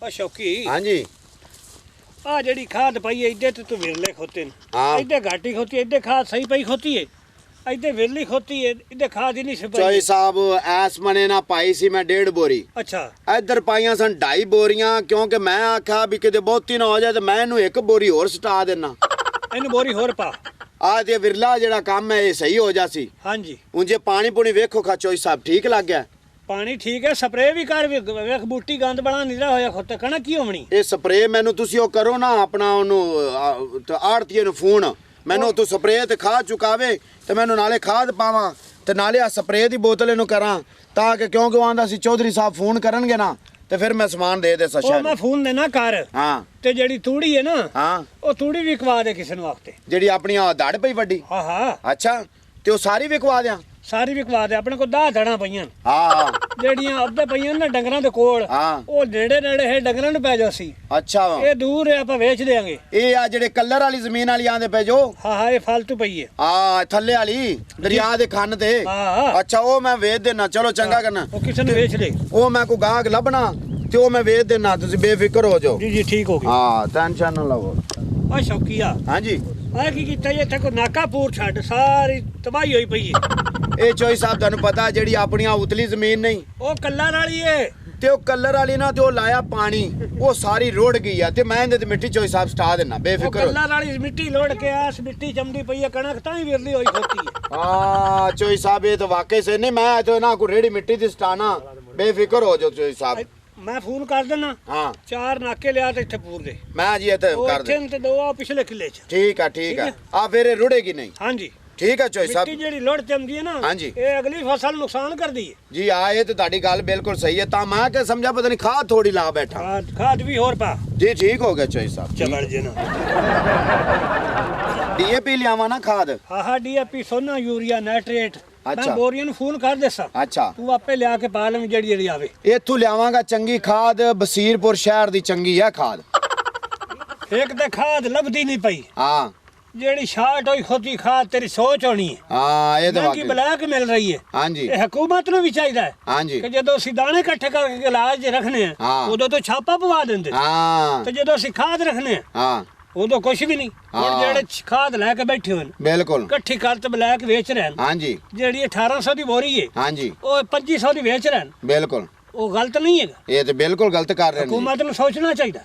शौकी हाँ जी आ जड़ी खाद पाई है इधे तो विरले खोते हाँ। इधे घाटी खोती है इधे खाद सही पई खोती है इधे विरली खोती है इधे खाद ही नहीं से चौई साहब ऐस मने ना पाई सी मैं 1.5 बोरी अच्छा इधर पाइया सन 2.5 बोरियां क्योंकि मैं आख्या भी किते बहुती ना हो जाए तो मैं इनू 1 बोरी होर सटा देना इन बोरी होर पा आ ते विरला जेड़ा काम है ये सही हो जासी हाँ जी उंजे पानी पुनी वेखो खा चौई साहब ठीक लग गया पानी ठीक है स्प्रे भी कर वेख बूटी गंद बड़ा निरा होया खोते कणक की होवनी ਇਹ ਸਪਰੇ ਮੈਨੂੰ ਤੁਸੀਂ ਉਹ ਕਰੋ ਨਾ ਆਪਣਾ ਉਹਨੂੰ ਆੜਤੀਏ ਨੂੰ ਫੋਨ ਮੈਨੂੰ ਤੂੰ ਸਪਰੇ ਤੇ ਖਾਦ ਚੁਕਾਵੇ ਤੇ ਮੈਨੂੰ ਨਾਲੇ ਖਾਦ ਪਾਵਾਂ ਤੇ ਨਾਲੇ ਆ ਸਪਰੇ ਦੀ ਬੋਤਲ ਇਹਨੂੰ ਕਰਾਂ ਤਾਂ ਕਿ ਕਿਉਂਕਿ ਉਹ ਆਂਦਾ ਸੀ ਚੌਧਰੀ ਸਾਹਿਬ ਫੋਨ ਕਰਨਗੇ ਨਾ ਤੇ ਫਿਰ ਮੈਂ ਸਮਾਨ ਦੇ ਦੇ ਉਹ ਸਸ਼ਾ ਮੈਂ ਫੋਨ ਦੇਣਾ ਕਰ ਹਾਂ ਤੇ ਜਿਹੜੀ ਤੂੜੀ ਹੈ ਨਾ ਹਾਂ ਉਹ ਤੂੜੀ ਵੀ ਵਿਕਵਾ ਦੇ ਕਿਸੇ ਨੂੰ ਵਕਤੇ ਜਿਹੜੀ ਆਪਣੀ ਆ ਦੜ ਪਈ ਵੱਡੀ ਹਾਂ ਹਾਂ ਅੱਛਾ ਤੇ ਉਹ ਸਾਰੀ ਵਿਕਵਾ ਦਿਆਂ ਸਾਰੀ ਵਿਕਵਾ ਦੇ ਆਪਣੇ ਕੋਲ 10 ਧੜਾਂ ਪਈਆਂ ਹਾਂ ਜਿਹੜੀਆਂ ਅੱਧੇ ਪਈਆਂ ਨਾ ਡੰਗਰਾਂ ਦੇ ਕੋਲ ਹਾਂ ਉਹ ਨੇੜੇ ਨੇੜੇ ਹੈ ਡੰਗਰਾਂ ਨੂੰ ਪੈ ਜਾਸੀ ਅੱਛਾ ਇਹ ਦੂਰ ਹੈ ਆਪਾਂ ਵੇਚ ਦੇਾਂਗੇ ਇਹ ਆ ਜਿਹੜੇ ਕਲਰ ਵਾਲੀ ਜ਼ਮੀਨ ਵਾਲੀ ਆਂਦੇ ਪਏ ਜੋ ਹਾਂ ਹਾਂ ਇਹ ਫालतू ਪਈ ਹੈ ਆ ਥੱਲੇ ਵਾਲੀ ਦਰਿਆ ਦੇ ਖੰਨ ਤੇ ਹਾਂ ਅੱਛਾ ਉਹ ਮੈਂ ਵੇਚ ਦੇਣਾ ਚਲੋ ਚੰਗਾ ਕਰਨਾ ਉਹ ਕਿਸੇ ਨੂੰ ਵੇਚ ਦੇ ਉਹ ਮੈਂ ਕੋ ਗਾਹਕ ਲੱਭਣਾ ਤੇ ਉਹ ਮੈਂ ਵੇਚ ਦੇਣਾ ਤੁਸੀਂ ਬੇਫਿਕਰ ਹੋ ਜਾਓ ਜੀ ਜੀ ਠੀਕ ਹੋ ਗਿਆ ਹਾਂ ਟੈਨਸ਼ਨ ਨਾ ਲਵੋ ਆ ਸ਼ੌਕੀਆ ਹਾਂਜੀ ਆ ਕੀ ਕੀਤਾ ਜੀ ਇੱਥੇ ਕੋ ਨਾਕਾ ਪੂਰ ਛੱਡ ਸਾਰੀ ਤਬਾਹੀ ਹੋਈ ਪਈ ਹੈ ਇਹ ਚੋਈ ਸਾਹਿਬ ਤੁਹਾਨੂੰ ਪਤਾ ਜਿਹੜੀ ਆਪਣੀਆਂ ਉਤਲੀ ਜ਼ਮੀਨ ਨਹੀਂ ਉਹ ਕੱਲਾ ਵਾਲੀ ਏ ਤੇ ਉਹ ਕਲਰ ਵਾਲੀ ਨਾ ਤੇ ਉਹ ਲਾਇਆ ਪਾਣੀ ਉਹ ਸਾਰੀ ਰੋੜ ਗਈ ਆ ਤੇ ਮੈਂ ਇਹਦੇ ਤੇ ਮਿੱਟੀ ਚੋਈ ਸਾਹਿਬ ਸਟਾ ਦੇਣਾ ਉਹ ਬੇਫਿਕਰ ਹੋ ਕੱਲਾ ਵਾਲੀ ਮਿੱਟੀ ਲੋੜ ਕੇ ਆਸ ਮਿੱਟੀ ਚਮਦੀ ਪਈ ਹੈ ਕਣਕ ਤਾਂ ਹੀ ਵਿਰਲੀ ਹੋਈ ਖੋਤੀ ਹੈ ਹਾਂ ਚੋਈ ਸਾਹਿਬ ਇਹ ਤਾਂ ਵਾਕਈ ਸੇ ਨਹੀਂ ਮੈਂ ਤੇ ਨਾ ਕੋਈ ਰੇੜੀ ਮਿੱਟੀ ਦੀ ਸਟਾਣਾ ਬੇਫਿਕਰ ਹੋ ਜਾਓ ਚੋਈ ਸਾਹਿਬ ਮੈਂ ਫੋਨ ਕਰ ਦਿੰਦਾ ਹਾਂ 4 ਨਾਕੇ ਲਿਆ ਤੇ ਇੱਥੇ ਪੂਰ ਦੇ ਮੈਂ ਜੀ ਇੱਥੇ ਉਹ ਕਰ ਦੇ ਇੱਥੇ ਤੇ 2 ਆ ਪਿਛਲੇ ਕਿੱਲੇ 'ਚ ਠੀਕ ਆ ਆ ਫਿਰ ਇਹ ਰੁੜੇਗੀ ਨਹੀਂ ਹਾਂਜੀ ਠੀਕ ਹੈ ਚੋਈ ਮਿੱਟੀ ਸਾਹਿਬ ਜਿਹੜੀ ਲੋੜ ਚਮਦੀ ਹੈ ਨਾ ਹਾਂਜੀ। ਇਹ ਅਗਲੀ ਫਸਲ ਨੁਕਸਾਨ ਕਰਦੀ ਹੈ ਜੀ ਆ ਇਹ ਤੇ ਤੁਹਾਡੀ ਗੱਲ ਬਿਲਕੁਲ ਸਹੀ ਹੈ ਤਾਂ ਮੈਂ ਕਿ ਸਮਝਾ ਪਤਾ ਨਹੀਂ ਖਾਦ ਥੋੜੀ ਲਾ ਬੈਠਾ ਖਾਦ ਵੀ ਹੋਰ ਪਾ ਜੀ ਠੀਕ ਹੋ ਗਿਆ ਚੋਈ ਸਾਹਿਬ ਚਬੜ ਜੇ ਨਾ ਡੀਏਪੀ ਲਿਆਵਾਂ ਨਾ ਖਾਦ ਹਾਂ ਹਾਂ ਡੀਏਪੀ ਸੋਨਾ ਯੂਰੀਆ ਨਾਈਟ੍ਰੇਟ ਮੈਂ ਅੱਛਾ। ਬੋਰੀਆਂ ਨੂੰ ਫੋਨ ਕਰ ਦੇਸਾਂ ਅੱਛਾ ਤੂੰ ਆਪੇ ਲਿਆ ਕੇ ਪਾ ਲਵੇਂ ਜਿਹੜੀ ਜਿਹੜੀ ਆਵੇ ਇੱਥੋਂ ਲਿਆਵਾਂਗਾ ਚੰਗੀ ਖਾਦ ਬਸੀਰਪੁਰ ਸ਼ਹਿਰ ਦੀ ਚੰਗੀ ਹੈ ਖਾਦ ਇੱਕ ਤੇ ਖਾਦ ਲੱਭਦੀ ਨਹੀਂ ਪਈ ਹਾਂ ਜਿਹੜੀ ਸ਼ਾਰਟ ਹੋਈ ਖੋਤੀ ਖਾਦ ਤੇਰੀ ਸੋਚ ਹੋਣੀ ਹੈ ਹਾਂ ਇਹ ਤਾਂ ਮਹਿੰਗੀ ਵਾਕਈ ਬਲੈਕ ਮਿਲ ਰਹੀ ਹੈ ਹਾਂਜੀ ਇਹ ਹਕੂਮਤ ਨੂੰ ਵੀ ਚਾਹੀਦਾ ਹੈ ਹਾਂਜੀ ਕਿ ਜਦੋਂ ਅਸੀਂ ਦਾਣੇ ਇਕੱਠੇ ਕਰਕੇ ਇਲਾਜ ਦੇ ਰੱਖਣੇ ਆ ਹਾਂ। ਉਦੋਂ ਤੋਂ ਛਾਪਾ ਪਵਾ ਦਿੰਦੇ ਹਾਂ ਤੇ ਜਦੋਂ ਅਸੀਂ ਖਾਦ ਰੱਖਣੇ ਆ ਹਾਂ ਉਦੋਂ ਕੁਝ ਵੀ ਨਹੀਂ ਹੁਣ ਹਾਂ। ਜਿਹੜੇ ਖਾਦ ਲੈ ਕੇ ਬੈਠੇ ਹੋਣ ਬਿਲਕੁਲ ਇਕੱਠੀ ਕਰ ਤੇ ਬਲੈਕ ਵੇਚ ਰਹੇ ਹਨ ਹਾਂਜੀ ਜਿਹੜੀ 1800 ਦੀ ਬੋਰੀ ਹੈ ਹਾਂਜੀ ਉਹ 2500 ਦੀ ਵੇਚ ਰਹੇ ਹਨ ਬਿਲਕੁਲ ਉਹ ਗਲਤ ਨਹੀਂ ਹੈਗਾ ਇਹ ਤੇ ਬਿਲਕੁਲ ਗਲਤ ਕਰ ਰਹੇ ਨੇ ਹਕੂਮਤ ਨੂੰ ਸੋਚਣਾ ਚਾਹੀਦਾ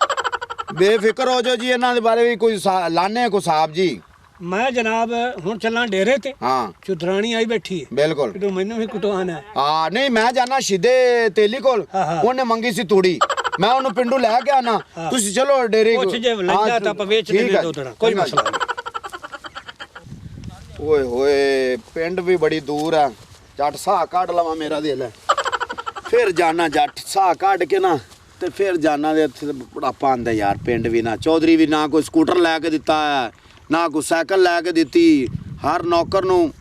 ਬੇਫਿਕਰ ਹੋ ਜਾਓ ਜੀ ਇਹਨਾਂ ਦੇ ਬਾਰੇ ਵੀ ਕੋਈ ਲਾਣੇ ਕੋ ਸਾਹਿਬ ਜੀ ਮੈਂ ਜਨਾਬ ਹੁਣ ਚੱਲਾਂ ਡੇਰੇ ਤੇ ਹਾਂ ਚੁਦਰਾਣੀ ਆਈ ਬੈਠੀ ਹੈ ਬਿਲਕੁਲ ਕਿਦੋਂ ਮੈਨੂੰ ਵੀ ਕੁਟਵਾਣਾ ਹੈ ਹਾਂ ਨਹੀਂ ਮੈਂ ਜਾਣਾ ਸਿੱਧੇ ਤੇਲੀ ਕੋਲ ਹਾਂ, ਹਾਂ। ਉਹਨੇ ਮੰਗੀ ਸੀ ਤੂੜੀ ਮੈਂ ਉਹਨੂੰ ਪਿੰਡੂ ਲੈ ਕੇ ਆਣਾ ਹਾਂ। ਤੁਸੀਂ ਚਲੋ ਡੇਰੇ ਕੁਛ ਜੇ ਲੈਂਦਾ ਤਾਂ ਆਪਾਂ ਵੇਚ ਠੀਕ ਦੇਣੇ ਹੈ, ਦੋ ਤਰ੍ਹਾਂ ਕੋਈ ਚੰਗਾ ਮਸਲਾ ਨਹੀਂ ਓਏ ਹੋਏ ਪਿੰਡ ਵੀ ਬੜੀ ਦੂਰ ਆ ਜੱਟ ਸਾਹ ਕੱਢ ਲਵਾਂ ਮੇਰਾ ਦਿਲ ਹੈ ਫਿਰ ਜਾਣਾ ਜੱਟ ਸਾਹ ਕੱਢ ਕੇ ਨਾ ਤੇ ਫਿਰ ਜਾਣਾ ਦੇ ਇੱਥੇ ਬੁਢਾਪਾ ਆਂਦਾ ਯਾਰ ਪਿੰਡ ਵੀ ਨਾ ਚੌਧਰੀ ਵੀ ਨਾ ਕੋਈ ਸਕੂਟਰ ਲੈ ਕੇ ਦਿੱਤਾ ਹੈ ਨਾ ਕੋਈ ਸਾਈਕਲ ਲੈ ਕੇ ਦਿੱਤੀ ਹਰ ਨੌਕਰ ਨੂੰ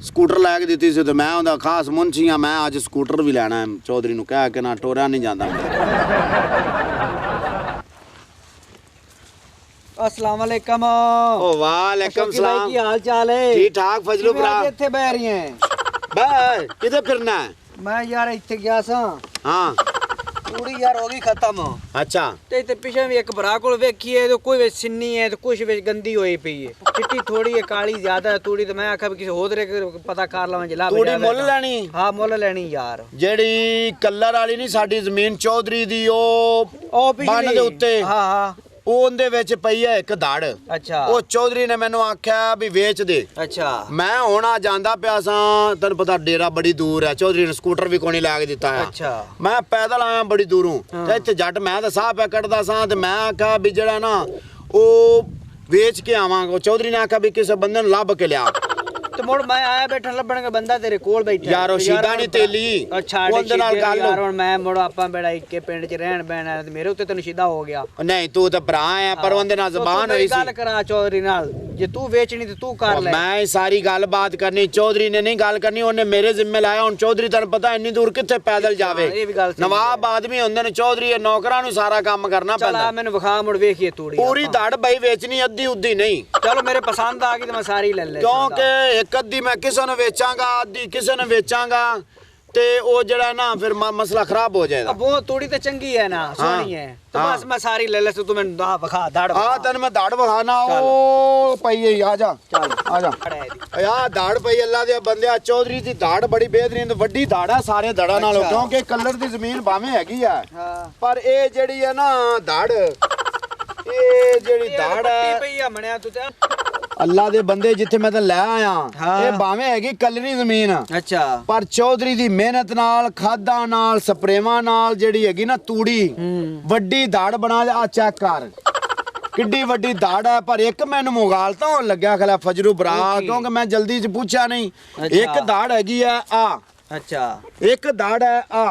ਸਕੂਟਰ ਲੈ ਕੇ ਦਿੱਤੀ ਸੀ ਤੇ ਮੈਂ ਉਹਦਾ ਖਾਸ ਮੁੰਸ਼ੀ ਆ ਮੈਂ ਅੱਜ ਸਕੂਟਰ ਵੀ ਲੈਣਾ ਹੈ ਚੌਧਰੀ ਨੂੰ ਕਹਿ ਕੇ ਨਾ ਟੋਰਿਆ ਨਹੀਂ ਜਾਂਦਾ अस्सलाम वालेकुम ओ वालेकुम सलाम की हाल चाल है ठीक ठाक फजलू भरा ਇੱਥੇ ਬਹਿ ਰਹੀ ਹੈ बे किधर फिरना है ਮੈਂ ਯਾਰ ਇੱਥੇ ਗਿਆ ਸਾਂ हाँ ਤੂੜੀ ਯਾਰ ਹੋ ਗਈ ਖਤਮ अच्छा ਤੇ ਇੱਥੇ ਪਿੱਛੇ ਵੀ ਇੱਕ ਭਰਾ ਕੋਲ ਵੇਖੀਏ ਤੇ ਕੋਈ ਵਿੱਚ ਸਿੰਨੀ ਹੈ ਤੇ ਕੁਝ ਵਿੱਚ ਗੰਦੀ ਹੋਈ ਪਈ ਹੈ ਚਿੱਟੀ ਥੋੜੀ ਹੈ ਕਾਲੀ ਜ਼ਿਆਦਾ ਹੈ ਤੂੜੀ ਤੇ ਮੈਂ ਆਖਿਆ ਵੀ ਕਿਸੇ ਹੋਰ ਦੇ ਪਤਾ ਕਰ ਲਵਾਂ ਜਲਾ तूड़ी मुल लैनी ਹਾਂ ਮੁੱਲ ਲੈਣੀ ਯਾਰ ਜਿਹੜੀ ਕਲਰ ਵਾਲੀ ਨਹੀਂ ਸਾਡੀ ਜ਼ਮੀਨ ਚੌਧਰੀ ਦੀ ਉਹ ਬੰਨ ਦੇ ਉੱਤੇ ਹਾਂ ਹਾਂ ਉਹ ਉਹਦੇ ਵਿੱਚ ਪਈ ਹੈ ਇੱਕ ਧੜ ਅੱਛਾ ਉਹ ਚੌਧਰੀ ਨੇ ਮੈਨੂੰ ਆਖਿਆ ਵੀ ਵੇਚ ਦੇ ਅੱਛਾ ਮੈਂ ਹੁਣ ਆ ਜਾਂਦਾ ਪਿਆ ਸਾਂ ਤੈਨੂੰ ਪਤਾ ਡੇਰਾ ਬੜੀ ਦੂਰ ਹੈ ਚੌਧਰੀ ਨੇ ਸਕੂਟਰ ਵੀ ਕੋਣੀ ਲਾ ਕੇ ਦਿੱਤਾ ਹੈ ਅੱਛਾ ਮੈਂ ਪੈਦਲ ਆਇਆ ਬੜੀ ਦੂਰੋਂ ਤੇ ਇੱਥੇ ਜੱਟ ਮੈਂ ਤਾਂ ਸਾਹ ਪਿਆ ਕੱਢਦਾ ਸਾਂ ਤੇ ਮੈਂ ਆਖਿਆ ਵੀ ਜਿਹੜਾ ਨਾ ਉਹ ਵੇਚ ਕੇ ਆਵਾਂਗਾ ਉਹ ਚੌਧਰੀ ਨੇ ਆਖਿਆ ਵੀ ਕਿਸੇ ਬੰਦੇ ਨੂੰ ਲੱਭ ਕੇ ਲਿਆ ਤੇ ਮੁੜ ਮੈਂ ਆਇਆ ਬੈਠਣ ਲੱਭਣਗੇ ਬੰਦਾ ਤੇਰੇ ਕੋਲ ਬੈਠਾ ਯਾਰ ਉਹ ਸ਼ੀਦਾ ਨਹੀਂ ਤੇਲੀ ਅੱਛਾ ਉਹਦੇ ਨਾਲ ਗੱਲ ਯਾਰ ਹੁਣ ਮੈਂ ਮੁੜ ਆਪਾਂ ਬੇੜਾ ਇੱਕੇ ਪਿੰਡ 'ਚ ਰਹਿਣ ਬਹਿਣਾ ਤੇ ਮੇਰੇ ਉੱਤੇ ਤੈਨੂੰ ਸ਼ੀਦਾ ਹੋ ਗਿਆ ਨਹੀਂ ਤੂੰ ਤਾਂ ਭਰਾ ਆ ਪਰ ਉਹਦੇ ਨਾਲ ਜ਼ਬਾਨ ਹੋਈ ਸੀ ਗੱਲ ਕਰਾ ਚੌਧਰੀ ਨਾਲ ਜੇ ਤੂੰ ਵੇਚਣੀ ਤੇ ਤੂੰ ਕਰ ਲੈ ਮੈਂ ਸਾਰੀ ਗੱਲਬਾਤ ਕਰਨੀ ਚੌਧਰੀ ਨੇ ਨਹੀਂ ਗੱਲ ਕਰਨੀ ਉਹਨੇ ਮੇਰੇ ਜ਼ਿੰਮੇ ਲਾਇਆ ਹੁਣ ਚੌਧਰੀ ਤੈਨੂੰ ਪਤਾ ਇੰਨੀ ਦੂਰ ਕਿੱਥੇ ਪੈਦਲ ਜਾਵੇ ਇਹ ਵੀ ਗੱਲ ਸਹੀ ਨਵਾਬ ਆਦਮੀ ਹੁੰਦੇ ਨੇ ਚੌਧਰੀ ਇਹ ਨੌਕਰਾਂ ਨੂੰ ਸਾਰਾ ਕੰਮ ਕਰਨਾ ਚਲ ਆ ਪੈਂਦਾ ਮੈਨੂੰ ਵਿਖਾ ਮੁੜ ਵੇਖੀਏ ਤੂੜੀ ਪੂਰੀ ਧੜ ਬਈ ਵੇਚਣੀ ਅੱਧੀ ਉੱਧੀ ਨਹੀਂ ਚਲੋ ਮੇਰੇ ਪਸੰਦ ਆ ਗਈ ਤੇ ਮੈਂ ਸਾਰੀ ਲੈ ਲੈ ਕਿਉਂਕਿ ਇੱਕ ਅੱਧੀ ਮੈਂ ਕਿਸੇ ਨੂੰ ਵੇਚਾਂਗਾ ਅੱਧੀ ਕਿਸੇ ਨੂੰ ਵੇਚਾਂਗਾ ਤੇ ਉਹ ਜਿਹੜਾ ਨਾ ਫਿਰ ਮਸਲਾ ਖਰਾਬ ਹੋ ਜਾਏਗਾ। अब वो तूड़ी तो चंगी है ना, सोनी है, तो बस मैं सारी ले ले तू मैं बखा दाड़ ਆ ਤੈਨੂੰ ਮੈਂ ਦਾੜ ਵਿਖਾਣਾ ਉਹ ਪਈ ਹੈ ਆ ਜਾ ਆ ਜਾ ਆ ਦਾੜ ਪਈ ਅੱਲਾ ਦੇ ਬੰਦਿਆ ਚੌਧਰੀ ਦੀ ਦਾੜ ਬੜੀ ਬਿਹਤਰੀਨ ਵੱਡੀ ਦਾੜ ਆ ਸਾਰੇ ਦੜਾਂ ਨਾਲੋਂ ਕਿਉਂਕਿ ਕਲਰ ਦੀ ਜ਼ਮੀਨ ਭਾਵੇਂ ਹੈਗੀ ਆ ਪਰ ਇਹ ਜਿਹੜੀ ਹੈ ਨਾ ਦਾੜ ਇਹ ਜਿਹੜੀ ਦਾੜ ਹੈ ਪਈ ਆ ਮਣਿਆ ਤੂੰ ਤੇ ਅੱਲਾ ਦੇ ਬੰਦੇ ਜਿੱਥੇ ਮੈਂ ਤਾਂ ਲੈ ਆਇਆ ਇਹ ਭਾਵੇਂ ਹੈਗੀ ਕਲਰੀ ਜ਼ਮੀਨ ਅੱਛਾ ਪਰ ਚੌਧਰੀ ਦੀ ਮਿਹਨਤ ਨਾਲ ਖਾਦਾਂ ਨਾਲ ਸਪਰੇਵਾਂ ਨਾਲ ਜਿਹੜੀ ਹੈਗੀ ਨਾ ਤੂੜੀ ਵੱਡੀ ਦਾੜ ਬਣਾ ਆ ਚੈੱਕ ਕਰ ਕਿੱਡੀ ਵੱਡੀ ਦਾੜ ਹੈ ਪਰ ਇੱਕ ਮੈਨੂੰ ਮੁਗਾਲਤਾ ਹੋਣ ਲੱਗਿਆ ਖਲਾ ਫਜਰੂ ਬਰਾ ਕਿਉਂਕਿ ਮੈਂ ਜਲਦੀ ਚ ਪੁੱਛਿਆ ਨਹੀਂ ਇੱਕ ਦਾੜ ਹੈਗੀ ਆ ਆ ਅੱਛਾ ਇੱਕ ਦਾੜ ਹੈ ਆ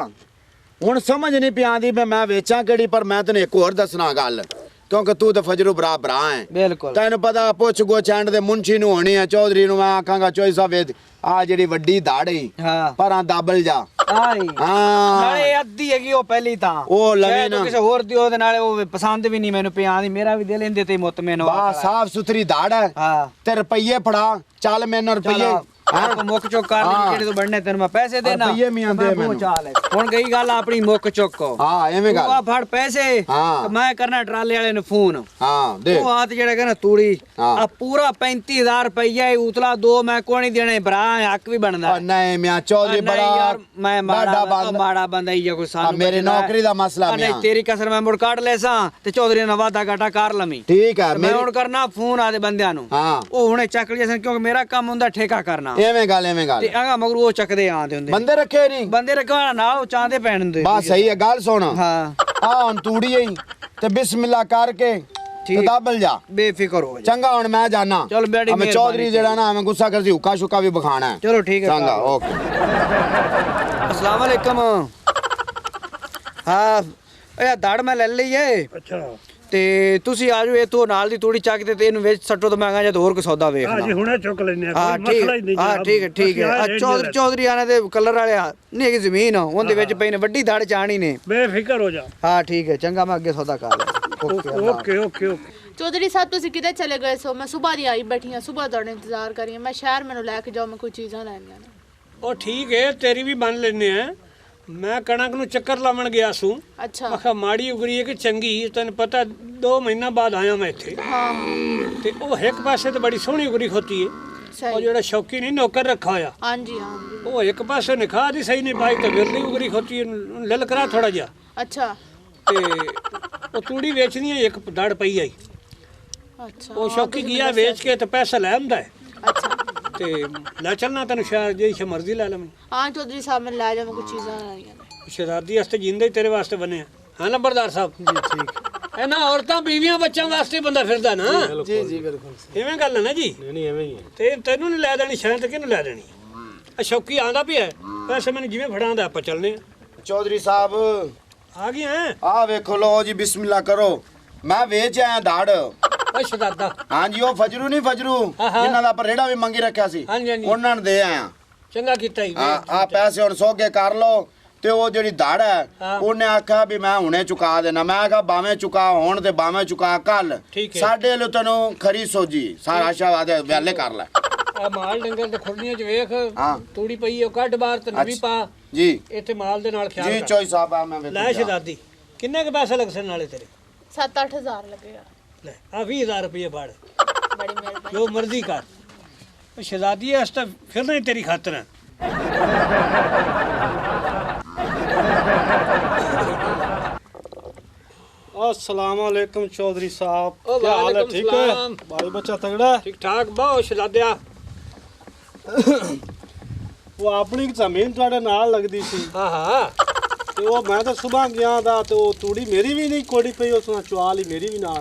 ਹੁਣ ਸਮਝ ਨਹੀਂ ਪਿਆਂਦੀ ਮੈਂ ਵੇਚਾਂ ਕਿਹੜੀ ਪਰ ਮੈਂ ਤੈਨੂੰ ਇੱਕ ਹੋਰ ਦੱਸਣਾ ਗੱਲ ਕਿਉਂਕਿ ਤੂੰ ਤਾਂ ਫਜਰੂ ਬਰਾ ਬਰਾ ਹੈ ਬਿਲਕੁਲ ਤੈਨੂੰ ਪਤਾ ਪੁੱਛ ਗੋ ਚੰਡ ਦੇ ਮੁੰਸ਼ੀ ਨੂੰ ਹੋਣੀ ਹੈ ਚੌਧਰੀ ਨੂੰ ਮੈਂ ਆਖਾਂਗਾ ਚੋਈ ਸਾਹਿਬ ਆ ਜਿਹੜੀ ਵੱਡੀ ਦਾੜ ਹੈ ਹਾਂ ਪਰਾਂ ਦਾਬਲ ਜਾ ਆਈ ਹਾਂ ਨਾਲੇ ਅੱਧੀ ਹੈਗੀ ਉਹ ਪਹਿਲੀ ਤਾਂ ਉਹ ਲਵੇ ਨਾ ਕਿਸੇ ਹੋਰ ਦੀ ਉਹਦੇ ਨਾਲ ਉਹ ਪਸੰਦ ਵੀ ਨਹੀਂ ਮੈਨੂੰ ਪਿਆ ਦੀ ਮੇਰਾ ਵੀ ਦਿਲ ਇਹਦੇ ਤੇ ਮੁਤਮਿਨ ਹੋ ਬਾ ਸਾਫ ਸੁਥਰੀ ਦਾੜ ਹੈ ਹਾਂ ਤੇ ਰੁਪਈਏ ਫੜਾ ਚੱਲ ਮੈਨੂੰ ਰੁਪਈਏ ਆਪ ਮੁੱਕ ਚੁੱਕ ਕਰ ਲਈ ਕਿਹੜੇ ਤੋਂ ਬਣਨੇ ਤੈਨੂੰ ਮੈਂ ਪੈਸੇ ਦੇਣਾ ਰੁਪਈਏ ਮੀਆਂ ਦੇ ਮੈਨੂੰ ਚਾਲ ਹੁਣ ਗਈ ਗੱਲ ਆਪਣੀ ਮੁੱਕ ਚੁੱਕ ਹਾਂ ਐਵੇਂ ਤੂੰ ਆ ਗੱਲ ਫੜ ਪੈਸੇ ਹਾਂ। ਤੇ ਮੈਂ ਕਰਨਾ ਟਰਾਲੇ ਵਾਲੇ ਨੂੰ ਫੋਨ ਹਾਂ ਦੇ ਉਹ ਆਤ ਜਿਹੜਾ ਕਹਿੰਦਾ ਤੂੜੀ ਹਾਂ। ਆ ਪੂਰਾ 35000 ਰੁਪਈਆ ਹੀ ਉਤਲਾ ਦੋ ਮੈਂ ਕੋਈ ਨਹੀਂ ਦੇਣੇ ਭਰਾ ਹੱਕ ਵੀ ਬਣਦਾ ਉਹ ਨਹੀਂ ਮਿਆਂ ਚੌਧਰੀ ਨਹੀਂ ਬੜਾ ਯਾਰ ਮੈਂ ਮਾੜਾ ਬੰਦਾ ਹੀ ਆ ਕੋਈ ਸਾਨੂੰ ਮੇਰੇ ਨੌਕਰੀ ਦਾ ਮਸਲਾ ਨਹੀਂ ਮਿਆਂ ਤੇਰੀ ਕਸਰ ਮੈਂ ਮੁੜ ਕੱਢ ਲੈਸਾਂ ਤੇ ਚੌਧਰੀ ਨਾਲ ਵਾਦਾ ਘਾਟਾ ਕਰ ਲਵੀਂ ਠੀਕ ਹੈ ਮੈਂ ਹੁਣ ਕਰਨਾ ਫੋਨ ਆਦੇ ਬੰਦਿਆਂ ਨੂੰ ਹਾਂ ਉਹ ਹੁਣੇ ਚੱਕ ਲਿਆ ਸਨ ਕਿਉਂਕਿ ਮੇਰਾ ਕੰਮ ਹੁੰਦਾ ਠੇਕਾ ਕਰਨਾ ਐਵੇਂ ਗੱਲ ਤੇ ਆਗਾ ਮਗਰ ਉਹ ਚੱਕਦੇ ਆਂਦੇ ਹੁੰਦੇ ਬੰਦੇ ਰੱਖੇ ਨਹੀਂ ਬੰਦੇ ਰਖਵਾ ਨਾਲ ਉਹ ਚਾਂਦੇ ਪੈਣ ਹੁੰਦੇ ਬਸ ਸਹੀ ਹੈ ਗੱਲ ਸੁਣ ਹਾਂ ਆ ਹੁਣ ਤੂੜੀ ਹੀ ਤੇ ਬਿਸਮਿਲ੍ਲਾ ਕਰਕੇ ਤੇ ਦਾਬਲ ਜਾ ਬੇਫਿਕਰ ਹੋ ਜਾ ਚੰਗਾ ਹੁਣ ਮੈਂ ਜਾਣਾ ਚਲ ਬੜੀ ਮੈਂ ਚੌਧਰੀ ਜਿਹੜਾ ਨਾ ਮੈਂ ਗੁੱਸਾ ਕਰਦੀ ਹੁੱਕਾ ਸ਼ੁੱਕਾ ਵੀ ਬਖਾਣਾ ਹੈ ਚਲੋ ਠੀਕ ਹੈ ਚੰਗਾ ਓਕੇ अस्सलाम वालेकुम हाँ ਇਹ ਦਾੜ ਮੈਂ ਲੈ ਲਈ ਏ ਅੱਛਾ ਤੇ ਤੁਸੀਂ ਆ ਜਾਓ ਇਹ ਤੋਂ ਨਾਲ ਦੀ ਤੂੜੀ ਚੱਕ ਤੇ ਇਹਨੂੰ ਵਿੱਚ ਸੱਟੋ ਤਾਂ ਮੈਂ ਕਹਾਂ ਜਦ ਹੋਰ ਕੋਈ ਸੌਦਾ ਵੇਖਣਾ ਹਾਂ ਜੀ ਹੁਣੇ ਚੁੱਕ ਲੈਨੇ ਆ ਹਾਂ ਕੋਈ ਮਸਲਾ ਹੀ ਨਹੀਂ ਹਾਂ ਠੀਕ ਹੈ ਠੀਕ ਹੈ ਆ ਚੌਧਰੀ ਆਣੇ ਦੇ ਕਲਰ ਵਾਲੇ ਨਹੀਂ ਹੈਗੀ ਜ਼ਮੀਨ ਉਹਦੇ ਵਿੱਚ ਪਈ ਨੇ ਵੱਡੀ ਦਾੜ ਚਾਣੀ ਨੇ ਬੇਫਿਕਰ ਹੋ ਜਾ ਹਾਂ ਠੀਕ ਹੈ ਚੰਗਾ ਮੈਂ ਅੱਗੇ ਸੌਦਾ ਕਰ ਲਿਆ ਓਕੇ ਓਕੇ ਚੌਧਰੀ ਸਾਹਿਬ ਤੁਸੀਂ ਕਿਤੇ ਚਲੇ ਗਏ ਸੋ ਮੈਂ ਸਵੇਰ ਦੀ ਆਈ ਬੈਠੀ ਹਾਂ ਸਵੇਰ ਤੁਹਾਡਾ ਇੰਤਜ਼ਾਰ ਕਰੀ ਹਾਂ ਮੈਂ ਸ਼ਹਿਰ ਮੈਨੂੰ ਲੈ ਕੇ ਜਾਓ ਮੈਂ ਕੋਈ ਚੀਜ਼ਾਂ ਲੈਣੀਆਂ ਨੇ ਉਹ ਠੀਕ ਹੈ ਤੇਰੀ ਵੀ ਮੰਨ ਲੈਨੇ ਆ ਮੈਂ ਕਣਕ ਨੂੰ ਚੱਕਰ ਲਾਵਣ ਗਿਆ ਸੂ ਅੱਛਾ ਆਖਾ ਮਾੜੀ ਉਗਰੀ ਹੈ ਕਿ ਚੰਗੀ ਤੈਨੂੰ ਪਤਾ 2 ਮਹੀਨਾ ਬਾਅਦ ਆਇਆ ਮੈਂ ਇੱਥੇ ਹਾਂ ਤੇ ਉਹ ਇੱਕ ਪਾਸੇ ਤੇ ਬੜੀ ਸੋਹਣੀ ਉਗਰੀ ਖੋਤੀ ਹੈ ਉਹ ਸਹੀ ਜਿਹੜਾ ਸ਼ੌਕੀ ਨਹੀਂ ਨੌਕਰ ਰੱਖਾ ਹੋਇਆ ਹਾਂਜੀ ਹਾਂਜੀ ਉਹ ਇੱਕ ਪਾਸੇ ਨਿਖਾਹ ਦੀ ਸਹੀ ਨਹੀਂ ਪਾਈ ਤੇ ਵਿਰਲੀ ਉਗਰੀ ਖੋਤੀ ਲਿਲ ਕਰਾ ਥੋੜਾ ਜਿਹਾ ਅੱਛਾ ਤੇ ਉਹ ਤੂੜੀ ਵੇਚਣੀ ਹੈ ਇੱਕ ਦੜ ਪਈ ਆਈ ਅੱਛਾ ਉਹ ਸ਼ੌਕੀ ਗਿਆ ਵੇਚ ਕੇ ਤੇ ਪੈਸਾ ਲੈ ਆਉਂਦਾ ਹੈ ਅੱਛਾ ਤੇ ਲੈ ਚੱਲਣਾ ਤੈਨੂੰ ਸ਼ਹਿਰ ਜੇ ਮਰਜ਼ੀ ਲੈ ਲੈ ਮੈਂ ਹਾਂ ਚੌਧਰੀ ਸਾਹਿਬ ਮੈਨੂੰ ਲੈ ਜਾਓ ਮੈਂ ਕੋਈ ਚੀਜ਼ਾਂ ਲੈਣੀਆਂ ਨੇ ਸ਼ਹਿਜ਼ਾਦੀ ਵਾਸਤੇ ਜਿੰਦਾ ਹੀ ਤੇਰੇ ਵਾਸਤੇ ਬਣਿਆ ਹਾਂ ਲੰਬਰਦਾਰ ਸਾਹਿਬ ਜੀ ਠੀਕ ਇਹਨਾਂ ਔਰਤਾਂ ਬੀਵੀਆਂ ਬੱਚਿਆਂ ਵਾਸਤੇ ਬੰਦਾ ਫਿਰਦਾ ਨਾ ਜੀ ਜੀ ਬਿਲਕੁਲ ਐਵੇਂ ਗੱਲ ਹੈ ਨਾ ਜੀ ਨਹੀਂ ਐਵੇਂ ਹੀ ਹੈ ਤੇ ਤੈਨੂੰ ਨਹੀਂ ਲੈ ਦੇਣੀ ਸ਼ਾਇਦ ਕਿਹਨੂੰ ਲੈ ਦੇਣੀ ਆ ਸ਼ੌਕੀ ਆਂਦਾ ਪਿਆ ਪੈਸੇ ਮੈਨੂੰ ਜਿਵੇਂ ਫੜਾਉਂਦਾ ਆਪਾਂ ਚੱਲਨੇ ਆ ਚੌਧਰੀ ਸਾਹਿਬ ਆ ਗਿਆ ਹੈ ਆ ਵੇਖੋ ਲੋ ਜੀ ਬਿਸਮਿਲ੍ਲਾ ਕਰੋ ਮੈਂ ਵੇਚ ਆਇਆ ਦਾੜ ਓ ਸ਼ਹਿਜ਼ਾਦਾ ਹਾਂਜੀ ਉਹ ਫਜਰੂ ਨਹੀਂ ਫਜਰੂ ਜਿਨ੍ਹਾਂ ਦਾ ਆਪਾਂ ਰੇੜਾ ਵੀ ਮੰਗੀ ਰੱਖਿਆ ਸੀ ਹਾਂਜੀ, ਹਾਂਜੀ। ਉਹਨਾਂ ਨੂੰ ਦੇ ਆਇਆ ਚੰਗਾ ਕੀਤਾ ਹੀ ਆ ਪੈਸੇ ਹੁਣ ਸੋਗੇ ਕਰ ਲੋ ਤੇ ਉਹ ਜਿਹੜੀ ਦਾੜ ਹੈ ਹਾਂ। ਉਹਨੇ ਆਖਿਆ ਵੀ ਮੈਂ ਹੁਣੇ ਚੁਕਾ ਦੇਣਾ ਮੈਂ ਆਖਿਆ ਬਾਵੇਂ ਚੁਕਾ ਹੁਣ ਤੇ ਬਾਵੇਂ ਚੁਕਾ ਕੱਲ ਠੀਕ ਹੈ। ਸਾਡੇ ਲਈ ਤੈਨੂੰ ਖਰੀ ਸੋਜੀ ਸਾਰਾ ਆਸ਼ਾਵਾਦ ਵਿਆਲੇ ਕਰ ਲੈ ਆ ਮਾਲ ਡੰਗਰ ਤੇ ਖੁਰਲੀਆਂ ਚ ਵੇਖ ਹਾਂ। ਤੂੜੀ ਪਈ ਉਹ ਕੱਢ ਬਾਹਰ ਤੇ ਨਵੀਂ ਪਾ ਜੀ ਇੱਥੇ ਮਾਲ ਦੇ ਨਾਲ ਖਿਆਲ ਜੀ ਕਰ ਚੋਈ ਸਾਹਿਬ ਆ ਮੈਂ ਵੇਖੋ ਲੈ ਸ਼ਹਿਜ਼ਾਦੀ ਕਿੰਨੇ ਕੇ ਪੈਸੇ ਲੱਗਣ ਨਾਲੇ ਤੇਰੇ 7-8000 ਲੱਗੇਗਾ ਲੈ ਆ 20000 ਰੁਪਏ ਫੜ ਬੜੀ ਮਿਹਰਬਾਨੀ ਜੋ ਮਰਜ਼ੀ ਕਰ ਉਹ ਸ਼ਹਿਜ਼ਾਦੀ ਐ ਇਸ ਤਾਂ ਫਿਰਨਾ ਹੀ ਤੇਰੀ ਖਾਤਰ ਹੈ अस्सलाम वालेकुम चौधरी साहब ओ, क्या हाल है वालेकुम ठीक है सलाम। बाल बच्चा तगड़ा है ठीक ठाक बहुत शहਜ਼ਾदिਆ वो अपनी जमीन ਤੁਹਾਡੇ ਨਾਲ ਲੱਗਦੀ ਸੀ ਹਾਂ ਹਾਂ ਤੇ ਉਹ ਮੈਂ ਤਾਂ ਸਵੇਰ ਗਿਆ ਦਾ ਤੇ ਉਹ ਤੂੜੀ ਮੇਰੀ ਵੀ ਨਹੀਂ ਕੋੜੀ ਪਈ ਉਸ ਨਾਲ ਚੁਆ ਲਈ ਮੇਰੀ ਵੀ ਨਾਲ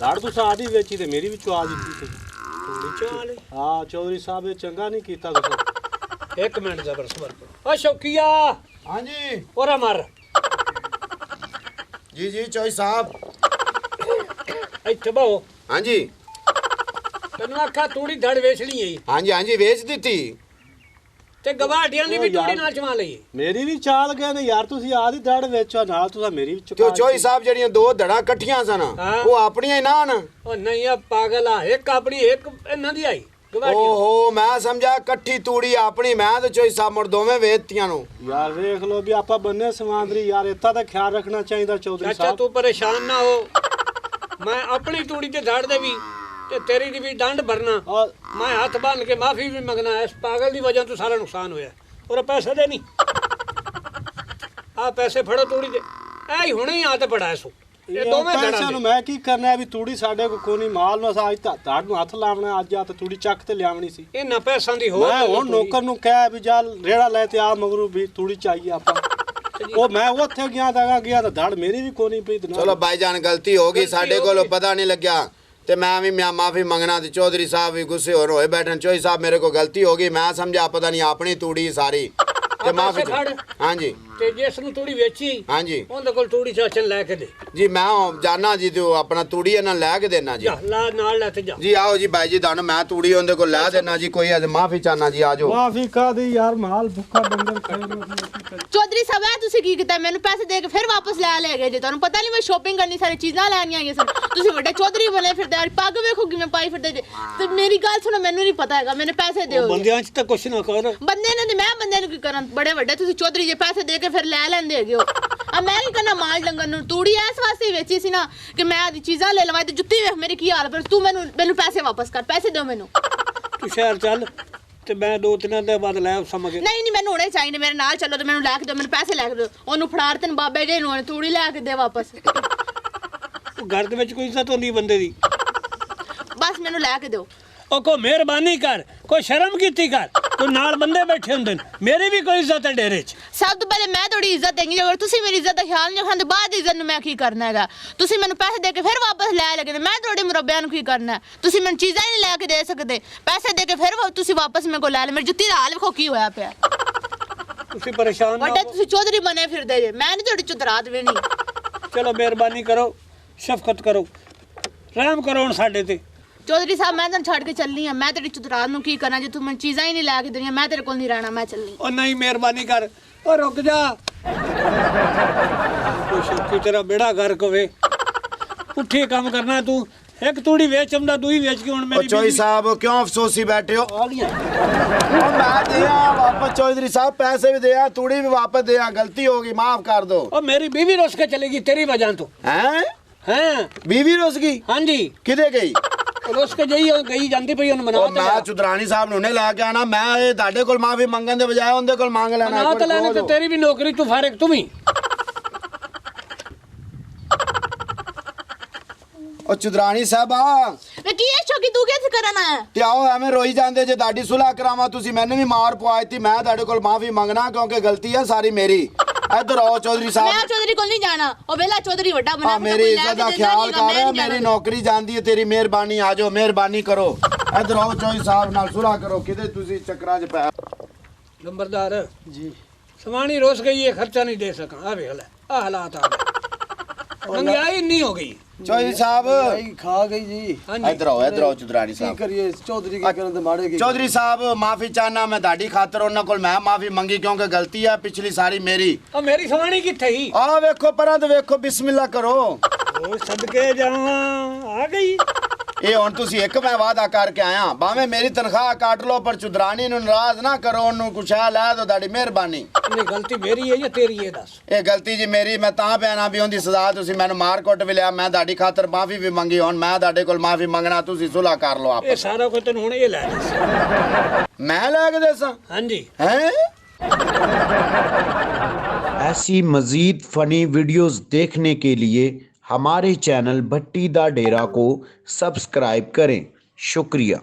ਦਾੜ ਤੂੰ ਸਾਡੀ ਵੇਚੀ ਤੇ ਮੇਰੀ ਵੀ ਚੁਆ ਦਿੱਤੀ ਤੂੜੀ ਚਾਲੇ ਹਾਂ ਚੌਧਰੀ ਸਾਹਿਬ ਇਹ ਚੰਗਾ ਨਹੀਂ ਕੀਤਾ ਤੁਸੀਂ ਇੱਕ ਮਿੰਟ ਜ਼ਬਰ ਸਬਰ ਓ ਸ਼ੌਕੀਆ ਹਾਂਜੀ ਔਰਾ ਮਾਰ ਜੀ ਜੀ ਚੋਈ ਸਾਹਿਬ ਇੱਥੇ ਬਾਓ ਹਾਂਜੀ ਤੈਨੂੰ ਆਖਾ ਤੂੜੀ ਧੜ ਵੇਚ ਲਈ ਹੈ ਹਾਂਜੀ ਹਾਂਜੀ ਵੇਚ ਦਿੱਤੀ ਤੇ ਗਵਾਡੀਆਂ ਦੀ ਵੀ ਤੂੜੀ ਨਾਲ ਚਵਾ ਲਈ ਮੇਰੀ ਵੀ ਚਾਲ ਗਏ ਨੇ ਯਾਰ ਤੁਸੀਂ ਆਦੀ ਦਾੜ ਵੇਚੋ ਨਾਲ ਤੁਸੀਂ ਮੇਰੀ ਵੀ ਤੇ ਚੁਕਾ ਉਹ ਚੋਈ ਸਾਹਿਬ ਜਿਹੜੀਆਂ ਦੋ ਧੜਾਂ ਇਕੱਠੀਆਂ ਸਨ ਹਾਂ। ਉਹ ਆਪਣੀਆਂ ਹੀ ਨਾ ਹਨ ਉਹ ਨਹੀਂ ਆ ਪਾਗਲ ਆ ਇੱਕ ਆਪਣੀ ਇੱਕ ਇਹਨਾਂ ਦੀ ਆਈ ਗਵਾਚੀ ਓਹੋ ਮੈਂ ਸਮਝਿਆ ਇਕੱਠੀ ਤੂੜੀ ਆਪਣੀ ਮੈਂ ਤੇ ਚੋਈ ਸਾਹਿਬ ਮੁੜ ਦੋਵੇਂ ਵੇਚਤੀਆਂ ਨੂੰ। ਯਾਰ ਵੇਖ ਲੋ ਵੀ ਆਪਾਂ ਬੰਨੇ ਸਮਾਂਦਰੀ ਯਾਰ ਇਤਾ ਤਾਂ ਖਿਆਲ ਰੱਖਣਾ ਚਾਹੀਦਾ ਚੌਧਰੀ ਚਾਚਾ ਸਾਹਿਬ। ਤੂੰ ਪਰੇਸ਼ਾਨ ਨਾ ਹੋ, ਮੈਂ ਆਪਣੀ ਤੂੜੀ ਤੇ ਧੜ ਦੇ ਵੀ ਤੇ ਤੇਰੀ ਦੀ ਵੀ ਡੰਡ ਭਰਨਾ। ਔਰ ਮੈਂ ਹੱਥ ਬੰਨ ਕੇ ਮਾਫੀ ਵੀ ਮੰਗਣਾ, ਇਸ ਪਾਗਲ ਦੀ ਵਜ੍ਹਾ ਤੋਂ ਸਾਰਾ ਨੁਕਸਾਨ ਹੋਇਆ। ਔਰ ਪੈਸੇ ਦੇ ਨਹੀਂ, ਆ ਪੈਸੇ ਫੜੋ ਤੂੜੀ ਦੇ, ਐ ਹੀ ਹੁਣੇ ਹੀ ਆ ਤੇ ਬੜਾ ਸੋ ਇਹ ਦੋਵੇਂ ਪੈਸਿਆਂ ਧੜਾਂ ਨੂੰ ਦੇ। ਮੈਂ ਕੀ ਕਰਨਾ ਹੈ ਵੀ ਤੂੜੀ ਸਾਡੇ ਕੋ ਕੋਈ ਨਹੀਂ ਮਾਲ ਨੂੰ ਅੱਜ ਧੜ ਨੂੰ ਹੱਥ ਲਾਵਣਾ, ਅੱਜ ਆ ਤੇ ਤੂੜੀ ਚੱਕ ਤੇ ਲਿਆਵਣੀ ਸੀ। ਇਹਨਾਂ ਪੈਸਿਆਂ ਦੀ ਹੋਰ ਮੈਂ ਹੁਣ ਨੌਕਰ ਨੂੰ ਕਹਿਆ ਵੀ ਜਾ ਰੇੜਾ ਲੈ ਤੇ ਆ ਮਗਰੂ ਵੀ ਤੂੜੀ ਚਾਹੀਏ ਆਪਾਂ। ਉਹ ਮੈਂ ਉੱਥੇ ਗਿਆ ਤਾਂ ਧੜ ਮੇਰੀ ਵੀ ਕੋਈ ਨਹੀਂ ਪਈ। ਚਲੋ ਭਾਈਜਾਨ ਗਲਤੀ ਹੋ ਗਈ, ਸਾਡੇ ਕੋਲੋਂ ਪਤਾ ਨਹੀਂ ਲੱਗਿਆ ਤੇ ਮੈਂ ਵੀ ਮਾਫੀ ਮੰਗਣਾ ਤੇ ਚੌਧਰੀ ਸਾਹਿਬ ਵੀ ਗੁੱਸੇ ਹੋਏ ਬੈਠਣ। ਚੋਈ ਸਾਹਿਬ ਮੇਰੇ ਕੋ ਗਲਤੀ ਹੋ ਗਈ, ਮੈਂ ਸਮਝਿਆ ਪਤਾ ਨਹੀਂ ਆਪਣੀ ਤੂੜੀ ਸਾਰੀ ਤੇ ਮਾਫੀ। ਹਾਂਜੀ ਤੇ ਜਿਸ ਨੂੰ ਤੂੜੀ ਵੇਚੀ ਹਾਂਜੀ ਉਹਦੇ ਕੋਲ ਤੂੜੀ ਚਾਚਨ ਲੈ ਕੇ ਦੇ। ਜੀ ਮੈਂ ਜਾਣਾ ਜੀ ਤੇ ਆਪਣਾ ਤੂੜੀ ਇਹਨਾਂ ਲੈ ਕੇ ਦੇਣਾ ਜੀ। ਜਾ ਲਾ ਨਾਲ ਲੈ ਤੇ ਜਾ। ਜੀ ਆਓ ਜੀ ਬਾਈ ਜੀ ਤੁਹਾਨੂੰ ਮੈਂ ਤੂੜੀ ਉਹਦੇ ਕੋਲ ਲੈ ਦੇਣਾ ਜੀ। ਕੋਈ ਅੱਜ ਮਾਫੀ ਚਾਹਨਾ ਜੀ, ਆਜੋ। ਮਾਫੀ ਕਾਦੀ ਯਾਰ, ਮਾਲ ਭੁੱਖਾ ਬੰਦੇ ਖਾਈ ਚੌਧਰੀ ਸਾਹਿਬ ਇਹ ਤੁਸੀਂ ਕੀ ਕੀਤਾ? ਮੈਨੂੰ ਪੈਸੇ ਦੇ ਕੇ ਫਿਰ ਵਾਪਸ ਲੈ ਗਏ ਜੇ। ਤੁਹਾਨੂੰ ਪਤਾ ਨਹੀਂ ਮੈਂ ਸ਼ੋਪਿੰਗ ਕਰਨੀ, ਸਾਰੀ ਚੀਜ਼ਾਂ ਲੈਣੀਆਂ ਆਈਆਂ ਸਨ। ਤੁਸੀਂ ਵੱਡੇ ਚੌਧਰੀ ਬਣੇ ਫਿਰਦੇ ਆ, ਪੱਗ ਵੇਖੋ ਕਿਵੇਂ ਪਾਈ ਫਿਰਦੇ ਜੇ। ਤੇ ਮੇਰੀ ਗੱਲ ਸੁਣੋ, ਮੈਨੂੰ ਨਹੀਂ ਪਤਾ ਹੈਗਾ, ਮੈਨੂੰ ਪੈਸੇ ਦਿਓ। ਬੰਦਿਆਂ 'ਚ ਤਾਂ ਕੁਛ ਨਾ ਕਰ। ਬੰਦੇ ਨੇ ਤੇ ਮੈਂ ਬੰਦੇ ਨੂੰ ਕੀ ਕਰਾਂ? ਬੜੇ ਵੱਡੇ ਤੁਸੀਂ ਚੌਧਰੀ ਜੇ, ਪੈਸੇ ਦੇ ਕੇ ਫਿਰ ਲੈ ਲੈਂਦੇ ਹੈਗੇ ਹੋ। ਆ ਮੈਂ ਕੀ ਕਰਨਾ? ਮਾਲ ਡੰਗਰ ਨੂੰ ਤੂੜੀ ਇਸ ਵਾਸਤੇ ਵੇਚੀ ਸੀ ਨਾ ਕਿ ਮੈਂ ਆਦੀ ਚੀਜ਼ਾਂ ਲੈ ਲਵਾਂ। ਤੇ ਜੁੱਤੀ ਵੇਖ ਮੇਰੀ ਕੀ ਹਾਲ। ਪਰ ਤੂੰ ਮੈਨੂੰ ਪੈਸੇ ਵਾਪਸ ਕਰ, ਪੈਸੇ ਦਿਓ ਮੈਨੂੰ। ਤੂੰ ਸ਼ਹਿਰ ਚੱਲ ਤੇ ਮੈਂ 2-3 ਦਿਨਾਂ ਦੇ ਬਾਅਦ ਲੈ ਸਮਝ। ਨਹੀਂ ਮੈਨੂੰ ਹੁਣੇ ਚਾਹੀਦੇ, ਮੇਰੇ ਨਾਲ ਚੱਲੋ ਤੇ ਮੈਨੂੰ ਲੈ ਕੇ ਦਿਓ, ਮੈਨੂੰ ਪੈਸੇ ਲੈ ਕੇ ਦਿਓ। ਉਹਨੂੰ ਫੜਾਰ ਤੈਨੂੰ ਬਾਬੇ ਜੀ ਨੂੰ ਤੂੜੀ ਲੈ ਕੇ ਦੇ ਵਾਪਸ। ਘਰ ਦੇ ਵਿੱਚ ਕੋਈ ਇੱਜ਼ਤ ਹੁੰਦੀ ਬੰਦੇ ਦੀ। ਬਸ ਮੈਨੂੰ ਲੈ ਕੇ ਦਿਓ। ਉਹ ਕੋ ਮਿਹਰਬਾਨੀ ਕਰ, ਕੋਈ ਸ਼ਰਮ ਕੀਤੀ ਕਰ। ਤੂੰ ਨਾਲ ਬੰਦੇ ਬੈਠੇ ਹੁੰਦੇ ਨੇ, ਮੇਰੀ ਵੀ ਕੋਈ ਇੱਜ਼ਤ ਹੈ ਡੇਰੇ 'ਚ। ਸਭ ਤੋਂ ਪਹਿਲੇ ਮੈਂ ਤੁਹਾਡੀ ਇੱਜ਼ਤ ਦੇਂਗੀ। ਅਗਰ ਤੁਸੀਂ ਮੇਰੀ ਇੱਜ਼ਤ ਦਾ ਖਿਆਲ ਨਹੀਂ ਰੱਖਦੇ, ਬਾਅਦ ਇੱਜ਼ਤ ਨੂੰ ਮੈਂ ਕੀ ਕਰਨਾ ਹੈਗਾ? ਤੁਸੀਂ ਮੈਨੂੰ ਪੈਸੇ ਦੇ ਕੇ ਫਿਰ ਵਾਪਸ ਲੈ ਲਗੇ, ਮੈਂ ਤੁਹਾਡੇ ਮੁਰੱਬਿਆਂ ਨੂੰ ਕੀ ਕਰਨਾ? ਤੁਸੀਂ ਮੈਨੂੰ ਚੀਜ਼ਾਂ ਹੀ ਨਹੀਂ ਲੈ ਕੇ ਦੇ ਸਕਦੇ। ਪੈਸੇ ਦੇ ਕੇ ਫਿਰ ਤੁਸੀਂ ਵਾਪਸ ਮੇਰੇ ਕੋਲ ਲੈ ਲੈ। ਮੇਰੀ ਜੁੱਤੀ ਦਾ ਹਾਲ ਵੇਖੋ ਕੀ ਹੋਇਆ ਪਿਆ। ਤੁਸੀਂ ਪਰੇਸ਼ਾਨ ਨਾ ਵੱਡੇ ਹੋ। ਤੁਸੀਂ ਚੌਧਰੀ ਬਣੇ ਫਿਰਦੇ ਜੇ, ਮੈਂ ਨਹੀਂ ਤੁਹਾਡੀ ਚੁਤਰਾਤ ਵੀ ਨਹੀਂ। ਚਲੋ ਮਿਹਰਬਾਨੀ ਕਰੋ, ਸ਼ਫਕਤ ਕਰੋ, ਰਹਿਮ ਕਰੋ ਹੁਣ ਸਾਡੇ ਤੇ। ਚੌਧਰੀ ਸਾਹਿਬ ਮੈਂ ਤੁਹਾਨੂੰ ਛੱਡ ਕੇ ਚੱਲਨੀ ਆ। ਮੈਂ ਤੇਰੀ ਚੁਤਰਾਤ ਨੂੰ ਕੀ ਕਰਾਂ ਜੇ ਤੂੰ ਮੈਨੂੰ ਚੀਜ਼ਾਂ ਹੀ ਨਹੀਂ ਲੈ ਕੇ ਦੇਣੀਆਂ? ਮੈਂ ਤੇਰੇ ਕੋਲ ਨਹੀਂ ਰਹਿਣਾ, ਮੈਂ ਚੱਲਨੀ। ਉਹ ਨਹੀਂ ਮਿਹਰਬਾਨੀ ਕਰ, ਉਹ ਰੁਕ ਜਾ। ਕੋਈ ਸ਼ੌਕੀ ਤੇਰਾ ਬੇੜਾ ਗਰਕ ਹੋਵੇ। ਪੁੱਠੇ ਕੰਮ ਕਰਨਾ ਤੂੰ। ਇੱਕ ਤੂੜੀ ਵੇਚ ਆਉਂਦਾ, ਦੂਈ ਵੇਚ ਕੇ ਹੁਣ ਉਹ ਮੇਰੀ ਚੋਈ ਸਾਹਿਬ ਕਿਉਂ ਅਫਸੋਸੀ ਬੈਠੇ ਹੋ? ਆ ਗਈਆਂ। ਉਹ ਮੈਂ ਦਿਆ ਵਾਪਸ, ਚੌਧਰੀ ਸਾਹਿਬ ਪੈਸੇ ਵੀ ਦਿਆ, ਤੂੜੀ ਵੀ ਵਾਪਸ ਦਿਆ, ਗਲਤੀ ਹੋ ਗਈ, ਮਾਫ ਕਰ ਦੋ। ਉਹ ਮੇਰੀ ਬੀਵੀ ਰੁੱਸ ਕੇ ਚਲੇਗੀ ਤੇਰੀ ਵਜ੍ਹਾ ਤੋਂ। हैं बीवी रुस गई? हाँ जी। किधे गई? रुस के गई ਜਾਂਦੀ ਪਈ ਉਹਨੂੰ ਮਨਾ ਮੈਂ ਚੁਦਰਾਣੀ ਸਾਹਿਬ ਨੂੰ ਨੇ ਲੈ ਕੇ ਆਣਾ। ਮੈਂ ਇਹ ਤੁਹਾਡੇ ਕੋਲ ਮਾਫੀ ਮੰਗਣ ਦੇ ਬਜਾਏ ਉਹਦੇ ਕੋਲ ਮੰਗ ਲੈਣਾ। ਨਾ ਤਾਂ ਲੈਣੇ ਤੇ ਤੇਰੀ ਵੀ ਨੌਕਰੀ ਤੂੰ ਫਾਰਿਗ ਤੂੰ ਵੀ। ਉਹ ਚੁਦਰਾਣੀ ਸਾਹਿਬ ਆ ਵੇ ਕੀ ਹੈ ਸ਼ੌਕੀ, ਤੂੰ ਕਿੱਥੇ ਕਰਨ ਆਇਆ? ਤੇ ਆਓ ਐਵੇਂ ਰੋਈ ਜਾਂਦੇ ਜੇ ਤੁਹਾਡੀ ਸੁਲ੍ਹਾ ਕਰਾਵਾਂ। ਤੁਸੀਂ ਮੈਨੂੰ ਵੀ ਮਾਰ ਪਵਾਈ ਤੀ। ਮੈਂ ਤੁਹਾਡੇ ਕੋਲ ਮਾਫੀ ਮੰਗਣਾ ਕਿਉਂਕਿ ਗਲਤੀ ਹੈ ਸਾਰੀ ਮੇਰੀ। ਇੱਧਰ ਆਓ ਚੌਧਰੀ ਸਾਹਿਬ। ਮੈਂ ਚੌਧਰੀ ਕੋਲ ਨਹੀਂ ਜਾਣਾ। ਉਹ ਵੇਲਾ ਚੌਧਰੀ ਵੱਡਾ ਬਣਾ ਮੇਰੀ ਇੱਜ਼ਤ ਦਾ ਖਿਆਲ ਕਰ। ਮੇਰੀ ਨੌਕਰੀ ਜਾਂਦੀ ਹੈ, ਤੇਰੀ ਮਿਹਰਬਾਨੀ। ਆ ਜਾਓ, ਮਿਹਰਬਾਨੀ ਕਰੋ। ਇੱਧਰ ਆਓ ਚੌਧਰੀ ਸਾਹਿਬ ਨਾਲ ਸੁਲ੍ਹਾ ਕਰੋ। ਕਿਤੇ ਤੁਸੀਂ ਚੱਕਰਾਂ 'ਚ ਪੈ। ਨੰਬਰਦਾਰ ਜੀ ਸਮਾਣੀ ਰੋਸ ਗਈ ਹੈ, ਖਰਚਾ ਨਹੀਂ ਦੇ ਸਕਾਂ। ਆ ਵੇਖ ਲੈ ਆ ਹਾਲਾਤ ਆ ਗਏ, ਮਹਿੰਗਾਈ ਨਹੀਂ ਹੋ ਗਈ। ਚੌਧਰੀ ਸਾਹਿਬ खा गई जी। ਇੱਧਰ ਆਓ, ਇੱਧਰ ਆਓ ਚੁਦਰਾਣੀ की ਸਾਹਿਬ। करिए चौधरी के करन ते माड़े की। ਚੌਧਰੀ ਸਾਹਿਬ ਮਾਫੀ ਚਾਹਨਾ ਮੈਂ ਤੁਹਾਡੀ ਖਾਤਰ। ਉਹਨਾਂ ਕੋਲ ਮੈਂ ਮਾਫੀ ਮੰਗੀ ਕਿਉਂਕਿ ਗਲਤੀ ਆ ਪਿਛਲੀ ਸਾਰੀ ਮੇਰੀ। ਉਹ ਮੇਰੀ ਸਮਾਣੀ ਕਿੱਥੇ ਹੀ? ਆ ਵੇਖੋ ਪਰਾਂ ਤੇ ਵੇਖੋ, ਬਿਸਮਿਲ੍ਲਾ ਕਰੋ। ਉਹ ਸਦਕੇ ਜਾਵਾਂ ਆ ਗਈ। ਇਹ ਹੁਣ ਤੁਸੀਂ ਇੱਕ ਮੈਂ ਵਾਅਦਾ ਕਰਕੇ ਆਇਆ, ਭਾਵੇਂ ਮੇਰੀ ਤਨਖਾਹ ਕੱਟ ਲਓ ਪਰ ਚੁਦਰਾਣੀ ਨੂੰ ਨਾਰਾਜ਼ ਨਾ ਕਰੋ। ਉਹਨੂੰ ਕੁਛ ਆ ਲੈ ਦੋ, ਤੁਹਾਡੀ ਮਿਹਰਬਾਨੀ। ਇਹ ਗਲਤੀ ਮੇਰੀ ਹੈ ਜਾਂ ਤੇਰੀ ਹੈ ਦੱਸ? ਇਹ ਗਲਤੀ ਜੀ ਮੇਰੀ। ਮੈਂ ਤਾਂ ਪੈਣਾ ਵੀ ਉਹਦੀ ਸਜ਼ਾ ਤੁਸੀਂ ਮੈਨੂੰ ਮਾਰ ਕੁੱਟ ਵੀ ਲਿਆ। ਮੈਂ ਤੁਹਾਡੀ ਖਾਤਰ ਮਾਫੀ ਵੀ ਮੰਗੀ। ਹੁਣ ਮੈਂ ਤੁਹਾਡੇ ਕੋਲ ਮਾਫੀ ਮੰਗਣਾ, ਤੁਸੀਂ ਸੁਲ੍ਹਾ ਕਰ ਲਓ ਇਹ ਆਪ। ਸਾਰਾ ਕੁਝ ਤੈਨੂੰ ਹੁਣ ਇਹ ਲੈ ਲੈ। ਮੈਂ ਲੈ ਕੇ ਦੇਸਾਂ? ਹਾਂਜੀ। हैं? ऐसी मज़ीद फ़नी वीडियोज़ देखने के लिए हमारे चैनल भट्टी दा डेरा को सब्सक्राइब करें। शुक्रिया।